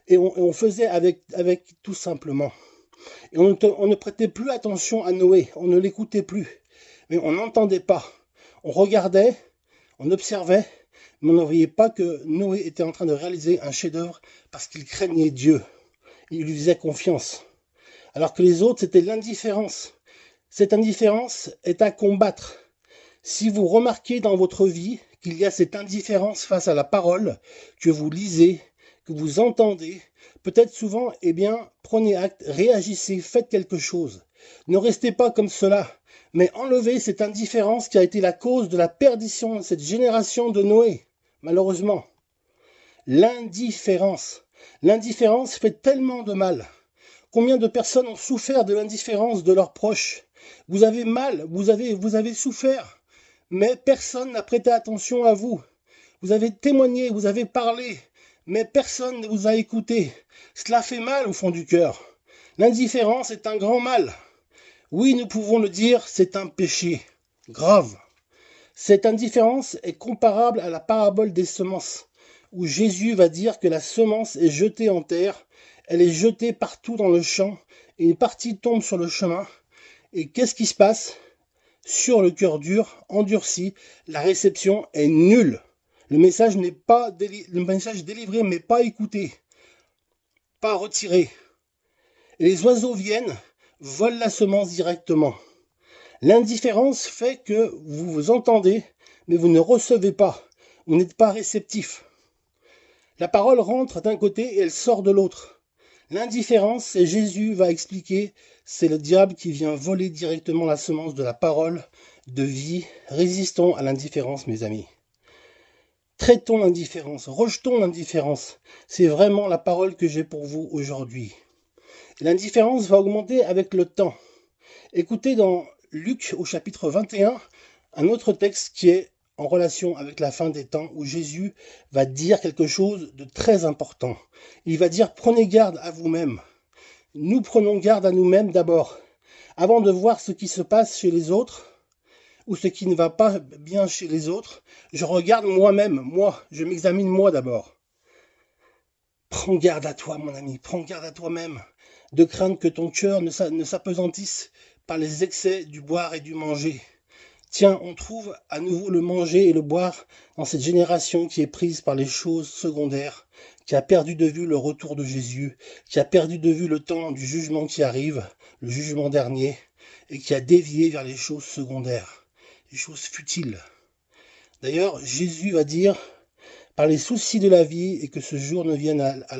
et on faisait avec tout simplement. Et on ne prêtait plus attention à Noé, on ne l'écoutait plus. Mais on n'entendait pas. On regardait, on observait, mais on ne voyait pas que Noé était en train de réaliser un chef-d'œuvre parce qu'il craignait Dieu. Il lui faisait confiance. Alors que les autres, c'était l'indifférence. Cette indifférence est à combattre. Si vous remarquez dans votre vie qu'il y a cette indifférence face à la parole que vous lisez, que vous entendez, peut-être souvent, eh bien, prenez acte, réagissez, faites quelque chose. Ne restez pas comme cela, mais enlevez cette indifférence qui a été la cause de la perdition de cette génération de Noé, malheureusement. L'indifférence. L'indifférence fait tellement de mal. Combien de personnes ont souffert de l'indifférence de leurs proches? Vous avez mal, vous avez souffert, mais personne n'a prêté attention à vous. Vous avez témoigné, vous avez parlé, mais personne ne vous a écouté. Cela fait mal au fond du cœur. L'indifférence est un grand mal. Oui, nous pouvons le dire, c'est un péché grave. Cette indifférence est comparable à la parabole des semences, où Jésus va dire que la semence est jetée en terre, elle est jetée partout dans le champ, et une partie tombe sur le chemin. Et qu'est-ce qui se passe? Sur le cœur dur, endurci, la réception est nulle. Le message délivré mais pas écouté, pas retiré. Et les oiseaux viennent, volent la semence directement. L'indifférence fait que vous vous entendez, mais vous ne recevez pas. Vous n'êtes pas réceptif. La parole rentre d'un côté et elle sort de l'autre. L'indifférence, c'est Jésus va expliquer, c'est le diable qui vient voler directement la semence de la parole de vie. Résistons à l'indifférence, mes amis. Traitons l'indifférence, rejetons l'indifférence. C'est vraiment la parole que j'ai pour vous aujourd'hui. L'indifférence va augmenter avec le temps. Écoutez dans Luc au chapitre 21, un autre texte qui est en relation avec la fin des temps, où Jésus va dire quelque chose de très important. Il va dire, prenez garde à vous-même. Nous prenons garde à nous-mêmes d'abord, avant de voir ce qui se passe chez les autres, ou ce qui ne va pas bien chez les autres. Je regarde moi-même, je m'examine moi d'abord. Prends garde à toi, mon ami, prends garde à toi-même, de craindre que ton cœur ne s'apesantisse par les excès du boire et du manger. Tiens, on trouve à nouveau le manger et le boire dans cette génération qui est prise par les choses secondaires, qui a perdu de vue le retour de Jésus, qui a perdu de vue le temps du jugement qui arrive, le jugement dernier, et qui a dévié vers les choses secondaires, les choses futiles. D'ailleurs, Jésus va dire, par les soucis de la vie, et que ce jour ne vienne à